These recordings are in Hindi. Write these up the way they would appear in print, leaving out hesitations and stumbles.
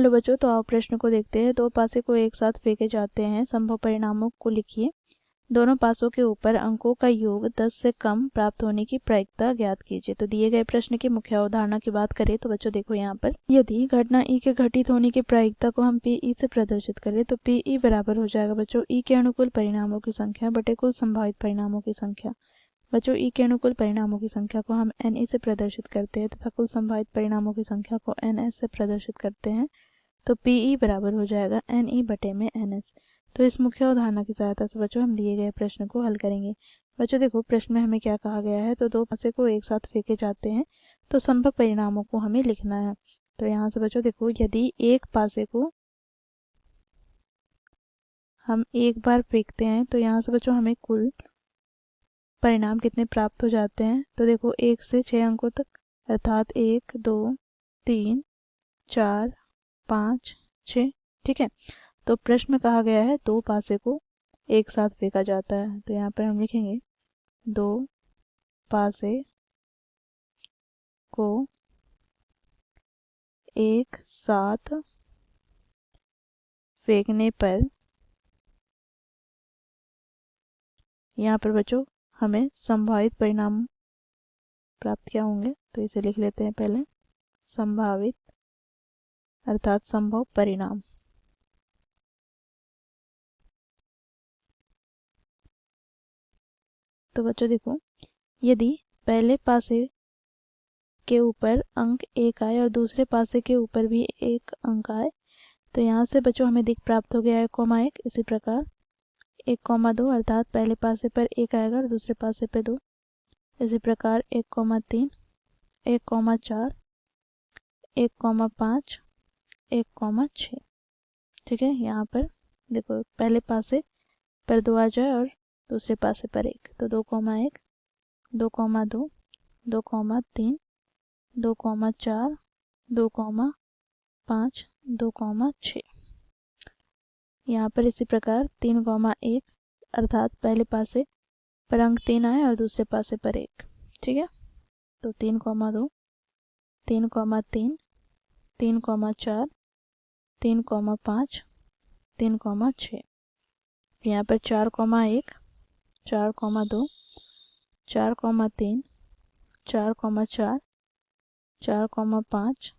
हेलो बच्चों, तो आओ प्रश्न को देखते हैं। दो पासे को एक साथ फेंके जाते हैं, संभव परिणामों को लिखिए। दोनों पासों के ऊपर अंकों का योग 10 से कम प्राप्त होने की प्रायिकता ज्ञात कीजिए। तो दिए गए प्रश्न की मुख्य अवधारणा की बात करें तो बच्चों देखो यहाँ पर, यदि घटना ई के घटित होने की प्रायिकता को हम पी से प्रदर्शित करें तो पी बराबर हो जाएगा बच्चों ई के अनुकूल परिणामों की संख्या बटे कुल संभावित परिणामों की संख्या। बच्चों ई के अनुकूल परिणामों की संख्या को हम एन से प्रदर्शित करते हैं तथा कुल संभावित परिणामों की संख्या को एन एस से प्रदर्शित करते हैं। तो पी बराबर हो जाएगा एन ई बटे में एन एस। तो इस मुख्य अवधारणा की सहायता से बच्चों हम दिए गए प्रश्न को हल करेंगे। बच्चों देखो प्रश्न में हमें क्या कहा गया है, तो दो पासे को एक साथ फेंके जाते हैं तो संभव परिणामों को हमें लिखना है। तो यहाँ से बच्चों देखो, यदि एक पासे को हम एक बार फेंकते हैं तो यहाँ से बच्चों हमें कुल परिणाम कितने प्राप्त हो जाते हैं। तो देखो 1 से 6 अंकों तक, अर्थात 1 2 3 4 5 6। ठीक है, तो प्रश्न में कहा गया है दो पासे को एक साथ फेंका जाता है। तो यहाँ पर हम लिखेंगे दो पासे को एक साथ फेंकने पर, यहाँ पर बच्चों हमें संभावित परिणाम प्राप्त क्या होंगे। तो इसे लिख लेते हैं पहले, संभावित अर्थात संभव परिणाम। तो बच्चों देखो, यदि पहले पासे के ऊपर अंक 1 आए और दूसरे पासे के ऊपर भी एक अंक आए तो यहाँ से बच्चों हमें दिख प्राप्त हो गया है 1,1। इसी प्रकार 1,2 अर्थात पहले पासे पर 1 आएगा और दूसरे पासे पर 2। इसी प्रकार 1,3 1,4 1,5 1,6। ठीक है, यहाँ पर देखो पहले पासे पर 2 आ जाए और दूसरे पासे पर 1, तो 2,1 2,2 2,3 2,4 2,5 2,6। यहाँ पर इसी प्रकार 3,1 अर्थात पहले पासे पर अंक 3 आए और दूसरे पासे पर 1। ठीक है, तो 3,2 3,3 3,4 3,5 3,6। यहाँ पर 4,1 4,2 4,3 4,4 4,5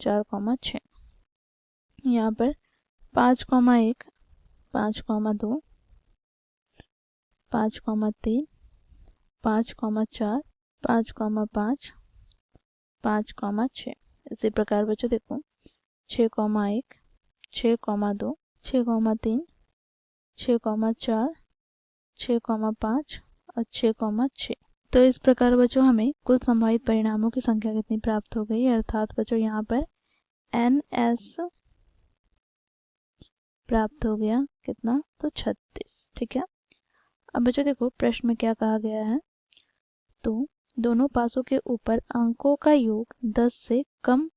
4,6। यहाँ पर 5,1 5,2 5,3 5,4 5,5 5,6। इसी प्रकार बच्चों देखो 6,1 6,2 6,3 6,4 6,5 और 6,6। तो इस प्रकार बच्चों हमें कुल संभावित परिणामों की संख्या कितनी प्राप्त हो गई, अर्थात बच्चों यहाँ पर एन एस प्राप्त हो गया कितना, तो 36। ठीक है, अब बच्चों देखो प्रश्न में क्या कहा गया है, तो दोनों पासों के ऊपर अंकों का योग 10 से कम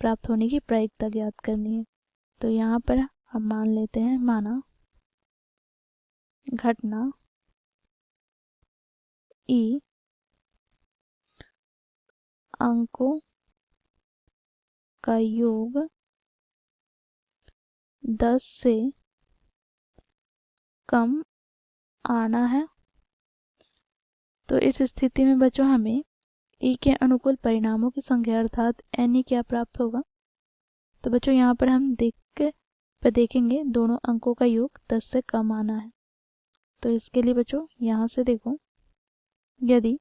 प्राप्त होने की प्रायिकता ज्ञात करनी है। तो यहाँ पर हम मान लेते हैं, माना घटना ई अंकों का योग 10 से कम आना है। तो इस स्थिति में बच्चों हमें ई के अनुकूल परिणामों की संख्या अर्थात एन ई क्या प्राप्त होगा। तो बच्चों यहाँ पर हम देखेंगे दोनों अंकों का योग 10 से कम आना है। तो इसके लिए बच्चों यहाँ से देखो, यदि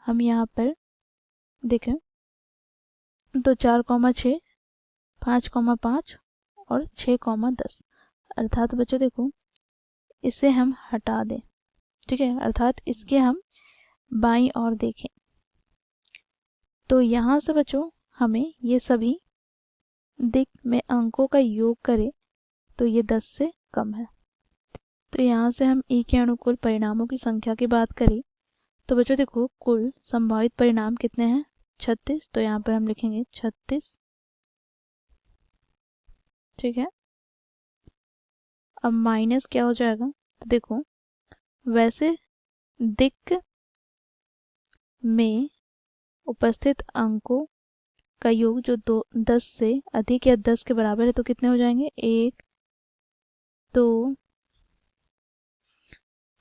हम यहाँ पर देखें तो 4,6 5,5 और 6,10 अर्थात बच्चों देखो इसे हम हटा दें। ठीक है, अर्थात इसके हम बाईं ओर देखें तो यहाँ से बच्चों हमें ये सभी दिक में अंकों का योग करें तो ये 10 से कम है। तो यहाँ से हम ई के अनुकूल परिणामों की संख्या की बात करें तो बच्चों देखो कुल संभावित परिणाम कितने हैं, 36। तो यहाँ पर हम लिखेंगे 36। ठीक है, अब माइनस क्या हो जाएगा, तो देखो वैसे दिक में उपस्थित अंकों का योग जो 10 से अधिक या 10 के बराबर है तो कितने हो जाएंगे? 1 2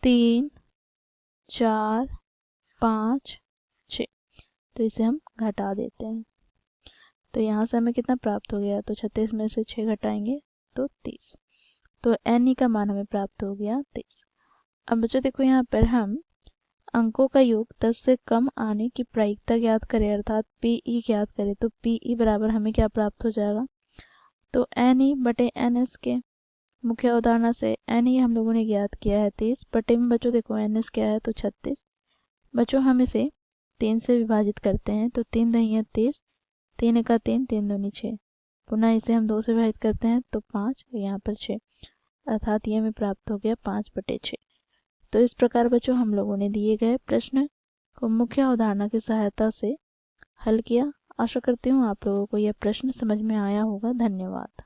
3 4 5 6। तो इसे हम घटा देते हैं। तो यहाँ से हमें कितना प्राप्त हो गया? तो 36 में से 6 घटाएंगे तो 30। तो एन का मान हमें प्राप्त हो गया 30। अब बच्चों देखो यहाँ पर हम अंकों का योग 10 से कम आने की प्रायिकता ज्ञात करें, अर्थात पीई ज्ञात करें। तो पीई बराबर हमें क्या प्राप्त हो जाएगा? तो एन ई बटे एन एस के मुख्य अवधारणा से एन ई हम लोगों ने ज्ञात किया है 30, बटे में बच्चों देखो एन एस क्या है? तो 36। बच्चों हम इसे 3 से विभाजित करते हैं तो 3 दही है 30, 3 एका 3, 3 दूनी 6। पुनः इसे हम 2 से विभाजित करते हैं तो 5 और यहाँ पर 6, अर्थात ये हमें प्राप्त हो गया 5/6। तो इस प्रकार बच्चों हम लोगों ने दिए गए प्रश्न को मुख्य अवधारणा की सहायता से हल किया। आशा करती हूँ आप लोगों को यह प्रश्न समझ में आया होगा। धन्यवाद।